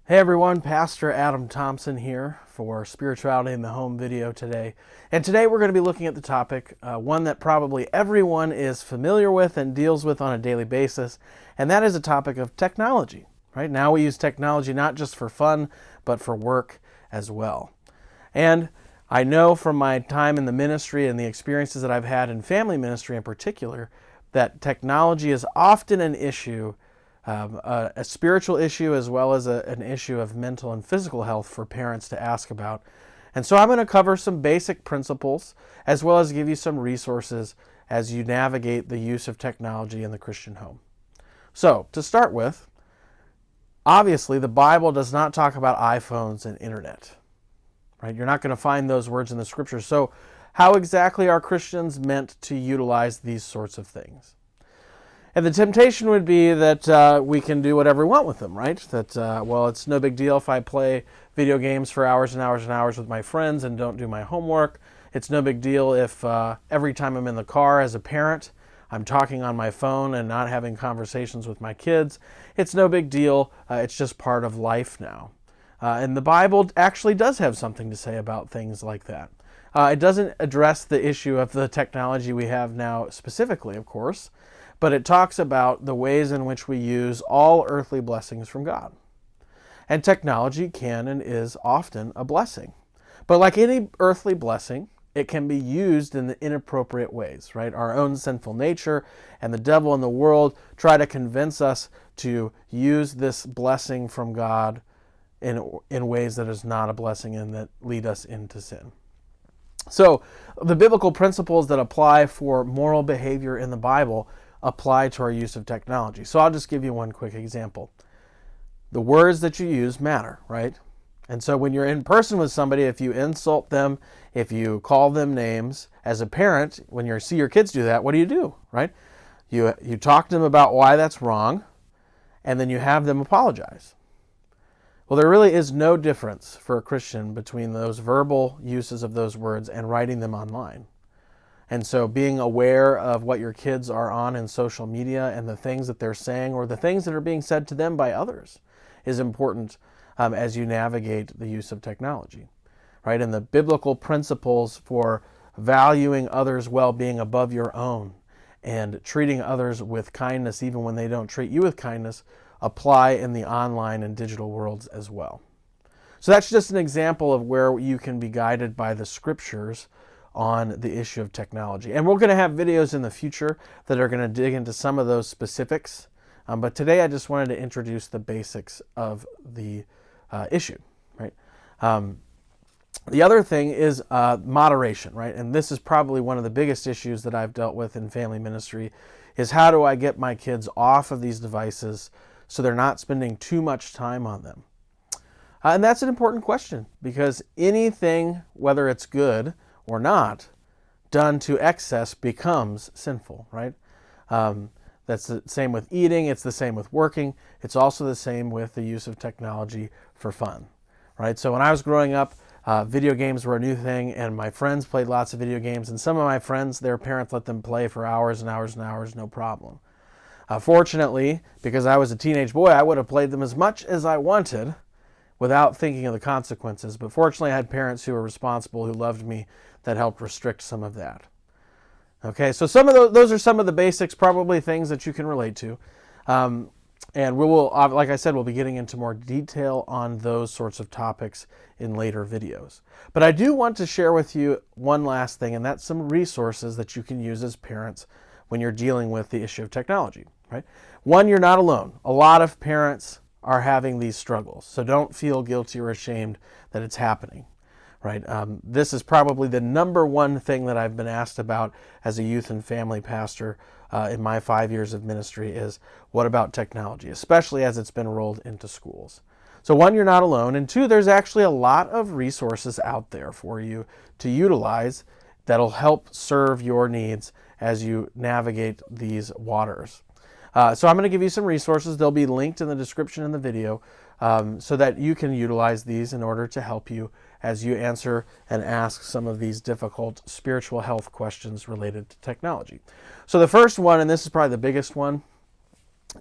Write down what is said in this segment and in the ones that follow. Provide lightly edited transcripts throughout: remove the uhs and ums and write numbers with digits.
Hey everyone, Pastor Adam Thompson here for Spirituality in the Home video today. And today we're going to be looking at the topic, one that probably everyone is familiar with and deals with on a daily basis, and that is a topic of technology. Right now we use technology not just for fun, but for work as well. And I know from my time in the ministry and the experiences that I've had in family ministry in particular, that technology is often an issue, a spiritual issue as well as an issue of mental and physical health for parents to ask about. And so I'm going to cover some basic principles as well as give you some resources as you navigate the use of technology in the Christian home. So to start with, obviously the Bible does not talk about iPhones and internet. Right? You're not going to find those words in the scriptures. So how exactly are Christians meant to utilize these sorts of things? And the temptation would be that we can do whatever we want with them, right? That, well, it's no big deal if I play video games for hours and hours and hours with my friends and don't do my homework. It's no big deal if every time I'm in the car as a parent, I'm talking on my phone and not having conversations with my kids. It's no big deal. It's just part of life now. And the Bible actually does have something to say about things like that. It doesn't address the issue of the technology we have now specifically, of course, but it talks about the ways in which we use all earthly blessings from God. And technology can and is often a blessing. But like any earthly blessing, it can be used in the inappropriate ways, right? Our own sinful nature and the devil in the world try to convince us to use this blessing from God in ways that is not a blessing and that lead us into sin. So the biblical principles that apply for moral behavior in the Bible apply to our use of technology. So I'll just give you one quick example. The words that you use matter, right? And so when you're in person with somebody, if you insult them, if you call them names, as a parent, when you see your kids do that, what do? Right? You talk to them about why that's wrong, and then you have them apologize. Well, there really is no difference for a Christian between those verbal uses of those words and writing them online. And so being aware of what your kids are on in social media and the things that they're saying or the things that are being said to them by others is important as you navigate the use of technology, right? And the biblical principles for valuing others' well-being above your own and treating others with kindness even when they don't treat you with kindness apply in the online and digital worlds as well. So that's just an example of where you can be guided by the scriptures on the issue of technology. And we're going to have videos in the future that are going to dig into some of those specifics. But today I just wanted to introduce the basics of the issue, right? The other thing is moderation, right? And this is probably one of the biggest issues that I've dealt with in family ministry is how do I get my kids off of these devices so they're not spending too much time on them? And that's an important question because anything, whether it's good or not, done to excess becomes sinful, right? That's the same with eating. It's the same with working. It's also the same with the use of technology for fun, right? So when I was growing up, video games were a new thing, and my friends played lots of video games, and some of my friends, their parents let them play for hours and hours and hours, no problem. Fortunately, because I was a teenage boy, I would have played them as much as I wanted without thinking of the consequences. But fortunately, I had parents who were responsible, who loved me, that helped restrict some of that. Okay, so some of those are some of the basics, probably things that you can relate to. And we will, like I said, we'll be getting into more detail on those sorts of topics in later videos. But I do want to share with you one last thing, and that's some resources that you can use as parents when you're dealing with the issue of technology, right? One, you're not alone. A lot of parents are having these struggles, so don't feel guilty or ashamed that it's happening. Right? This is probably the number one thing that I've been asked about as a youth and family pastor in my 5 years of ministry is what about technology, especially as it's been rolled into schools. So one, you're not alone, and two, there's actually a lot of resources out there for you to utilize that'll help serve your needs as you navigate these waters. So I'm going to give you some resources. They'll be linked in the description in the video so that you can utilize these in order to help you as you answer and ask some of these difficult spiritual health questions related to technology. So the first one, and this is probably the biggest one,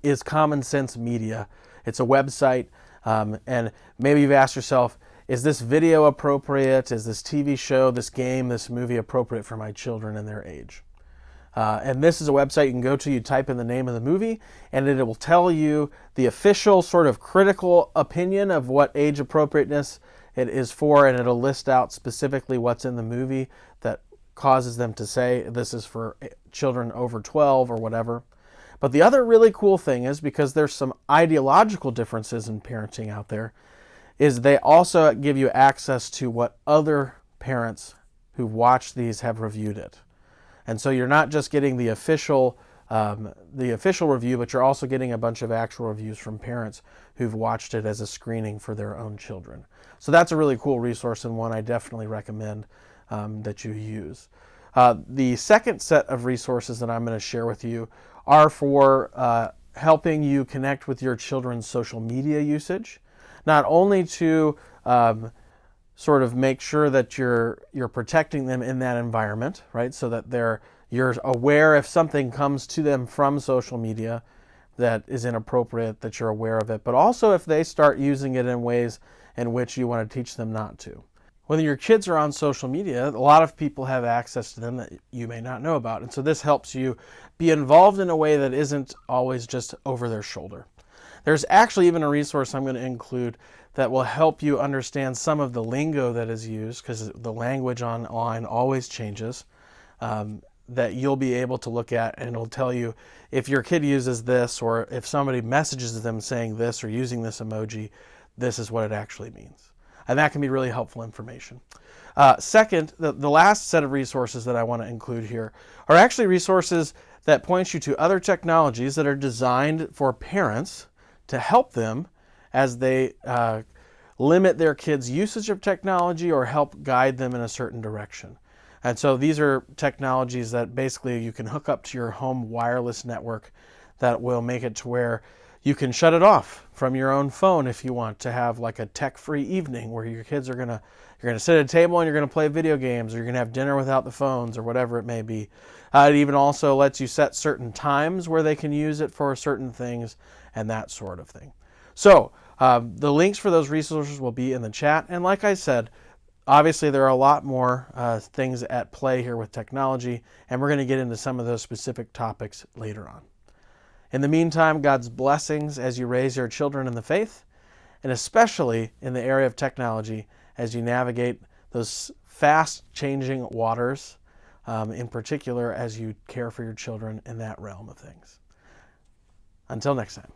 is Common Sense Media. It's a website And maybe you've asked yourself, is this video appropriate? Is this TV show, this game, this movie appropriate for my children and their age? And this is a website you can go to. You type in the name of the movie, and it will tell you the official sort of critical opinion of what age appropriateness it is for, and it'll list out specifically what's in the movie that causes them to say this is for children over 12 or whatever. But the other really cool thing is, because there's some ideological differences in parenting out there, is they also give you access to what other parents who've watched these have reviewed it. And so you're not just getting the official review, but you're also getting a bunch of actual reviews from parents who've watched it as a screening for their own children. So that's a really cool resource, and one I definitely recommend that you use. The second set of resources that I'm going to share with you are for helping you connect with your children's social media usage, not only to sort of make sure that you're protecting them in that environment, right? So that you're aware if something comes to them from social media that is inappropriate, that you're aware of it, but also if they start using it in ways in which you want to teach them not to. When your kids are on social media, a lot of people have access to them that you may not know about. And so this helps you be involved in a way that isn't always just over their shoulder. There's actually even a resource I'm going to include that will help you understand some of the lingo that is used, because the language online always changes, that you'll be able to look at, and it'll tell you if your kid uses this, or if somebody messages them saying this or using this emoji, this is what it actually means. And that can be really helpful information. Second, the last set of resources that I want to include here are actually resources that point you to other technologies that are designed for parents to help them as they limit their kids' usage of technology or help guide them in a certain direction. And so these are technologies that basically you can hook up to your home wireless network that will make it to where you can shut it off from your own phone if you want to have like a tech-free evening where your kids you're gonna sit at a table and you're gonna play video games, or you're gonna have dinner without the phones, or whatever it may be. It even also lets you set certain times where they can use it for certain things and that sort of thing. So the links for those resources will be in the chat. And like I said, obviously there are a lot more things at play here with technology, and we're going to get into some of those specific topics later on. In the meantime, God's blessings as you raise your children in the faith, and especially in the area of technology as you navigate those fast-changing waters, in particular as you care for your children in that realm of things. Until next time.